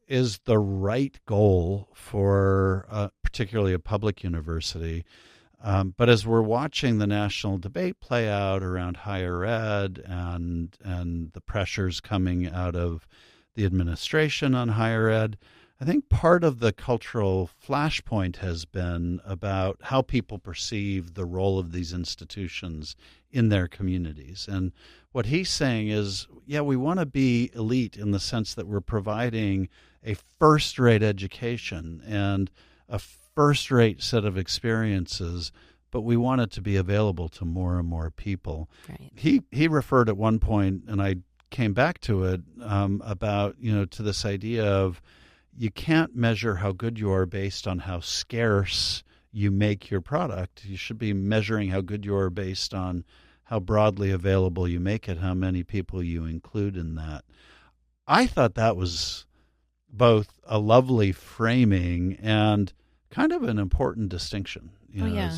is the right goal for particularly a public university. But as we're watching the national debate play out around higher ed and the pressures coming out of the administration on higher ed, I think part of the cultural flashpoint has been about how people perceive the role of these institutions in their communities. And what he's saying is, we want to be elite in the sense that we're providing a first-rate education and a first-rate set of experiences, but we want it to be available to more and more people. Right. He referred at one point, and I came back to it, about, to this idea of you can't measure how good you are based on how scarce you make your product. You should be measuring how good you are based on how broadly available you make it, how many people you include in that. I thought that was both a lovely framing and kind of an important distinction, Yeah.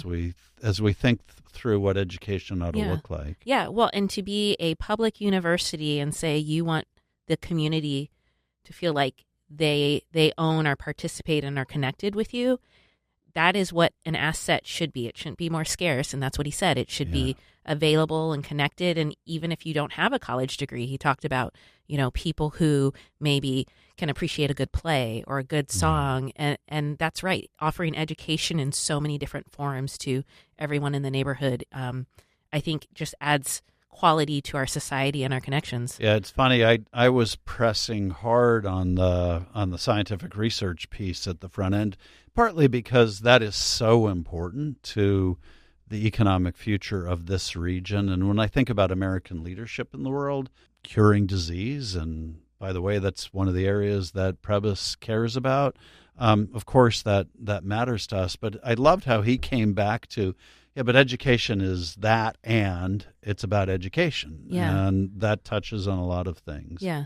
as we think through what education ought to Yeah. look like. Yeah, well, and to be a public university and say you want the community to feel like they own or participate and are connected with you, that is what an asset should be. It shouldn't be more scarce, and that's what he said. It should be available and connected, and even if you don't have a college degree, he talked about, people who maybe can appreciate a good play or a good song, and that's right, offering education in so many different forms to everyone in the neighborhood, I think just adds quality to our society and our connections. Yeah, it's funny. I was pressing hard on the scientific research piece at the front end, partly because that is so important to the economic future of this region. And when I think about American leadership in the world, curing disease, and by the way, that's one of the areas that Prebys cares about. Of course, that matters to us. But I loved how he came back to, but education is that, and it's about education. Yeah. And that touches on a lot of things. Yeah.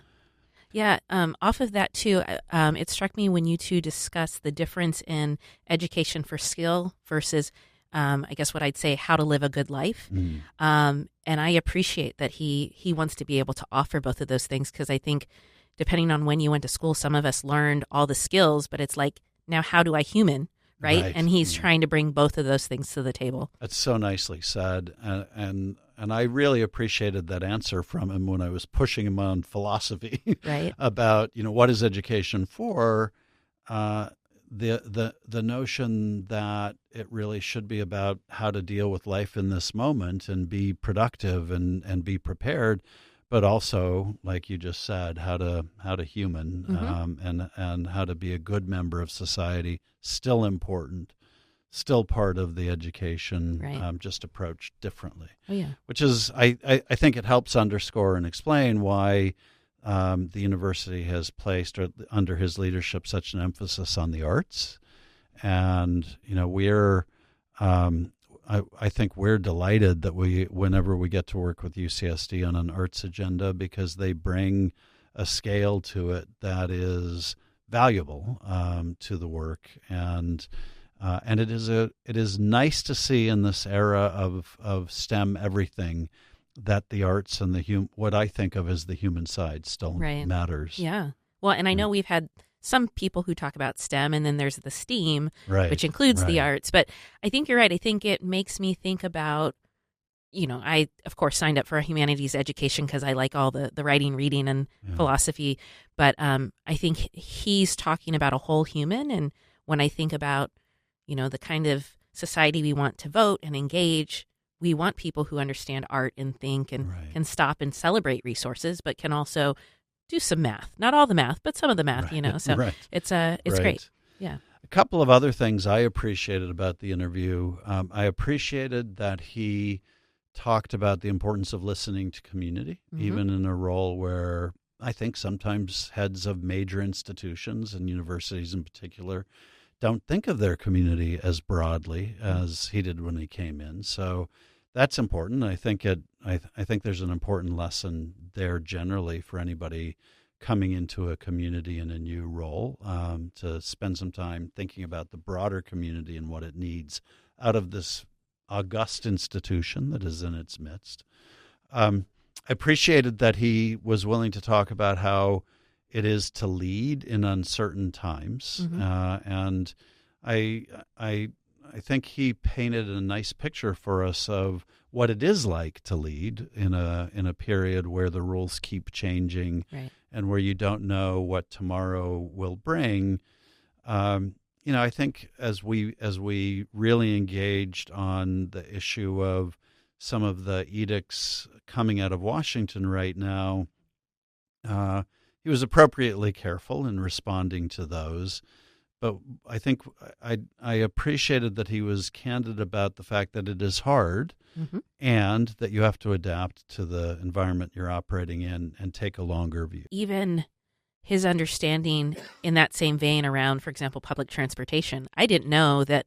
Yeah. Off of that, too, it struck me when you two discussed the difference in education for skill versus, I guess what I'd say, how to live a good life. And I appreciate that he wants to be able to offer both of those things, because I think depending on when you went to school, some of us learned all the skills, but it's like, now how do I human? Right? And he's trying to bring both of those things to the table. That's so nicely said. And I really appreciated that answer from him when I was pushing him on philosophy right. about, what is education for? The notion that it really should be about how to deal with life in this moment and be productive and be prepared, but also, like you just said, how to human, and how to be a good member of society, still important, still part of the education, right. Just approached differently. Oh, yeah. Which is, I think it helps underscore and explain why the university has placed, or under his leadership, such an emphasis on the arts. And, we're... I think we're delighted that whenever we get to work with UCSD on an arts agenda, because they bring a scale to it that is valuable to the work, and it is nice to see in this era of STEM everything that the arts and what I think of as the human side still matters. Yeah. Well, and I know we've had some people who talk about STEM, and then there's the STEAM, right, which includes the right. arts. But I think you're right. I think it makes me think about, I, of course, signed up for a humanities education because I like all the writing, reading, and philosophy. But I think he's talking about a whole human. And when I think about, the kind of society we want to vote and engage, we want people who understand art and think and can stop and celebrate resources, but can also do some math. Not all the math, but some of the math, So it's great. Yeah. A couple of other things I appreciated about the interview. I appreciated that he talked about the importance of listening to community, even in a role where I think sometimes heads of major institutions, and universities in particular, don't think of their community as broadly as he did when he came in. So that's important. I think there's an important lesson there generally for anybody coming into a community in a new role, to spend some time thinking about the broader community and what it needs out of this august institution that is in its midst. I appreciated that he was willing to talk about how it is to lead in uncertain times, and I think he painted a nice picture for us of what it is like to lead in a period where the rules keep changing, and where you don't know what tomorrow will bring. I think as we really engaged on the issue of some of the edicts coming out of Washington right now, he was appropriately careful in responding to those. But I think I appreciated that he was candid about the fact that it is hard, and that you have to adapt to the environment you're operating in and take a longer view. Even his understanding in that same vein around, for example, public transportation. I didn't know that.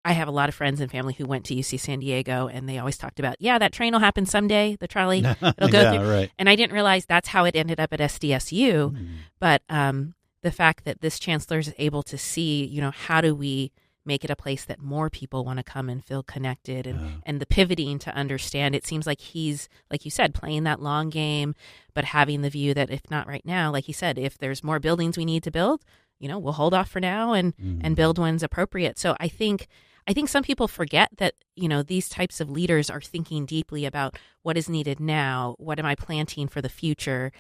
I have a lot of friends and family who went to UC San Diego, and they always talked about, that train will happen someday, the trolley, it'll go through. Right. And I didn't realize that's how it ended up at SDSU. But the fact that this chancellor is able to see, how do we make it a place that more people want to come and feel connected, and the pivoting to understand. It seems like he's, like you said, playing that long game, but having the view that if not right now, like he said, if there's more buildings we need to build, we'll hold off for now and build one's appropriate. So I think some people forget that, these types of leaders are thinking deeply about what is needed now. What am I planting for the future?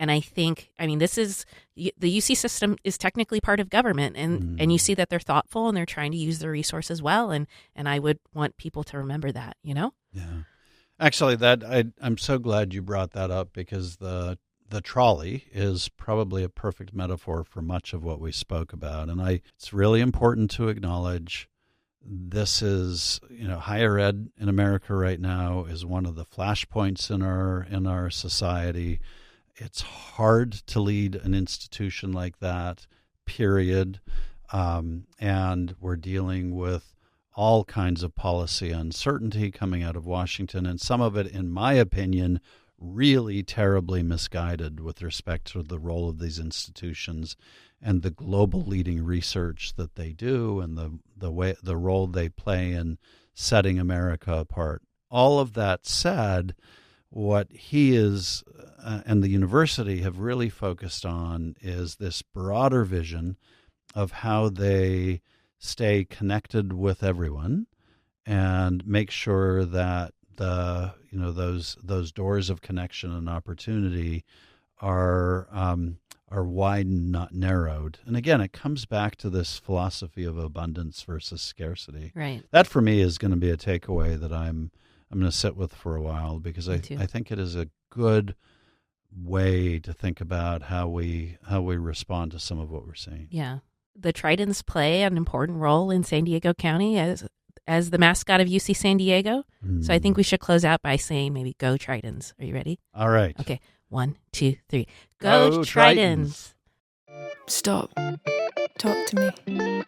And I think, this is, the UC system is technically part of government, and you see that they're thoughtful and they're trying to use their resources well. And I would want people to remember that, Yeah. Actually, I'm so glad you brought that up, because the trolley is probably a perfect metaphor for much of what we spoke about. And it's really important to acknowledge this is, higher ed in America right now is one of the flashpoints in our society. It's hard to lead an institution like that, period. And we're dealing with all kinds of policy uncertainty coming out of Washington, and some of it, in my opinion, really terribly misguided with respect to the role of these institutions and the global leading research that they do, and the role they play in setting America apart. All of that said, what he is and the university have really focused on is this broader vision of how they stay connected with everyone and make sure that those doors of connection and opportunity are widened, not narrowed. And again, it comes back to this philosophy of abundance versus scarcity. Right. That for me is going to be a takeaway that I'm going to sit with for a while, because I think it is a good way to think about how we respond to some of what we're seeing. Yeah. The Tritons play an important role in San Diego County as the mascot of UC San Diego. So I think we should close out by saying maybe go Tritons. Are you ready? All right. Okay. 1, 2, 3. Go Tritons. Stop. Talk to me.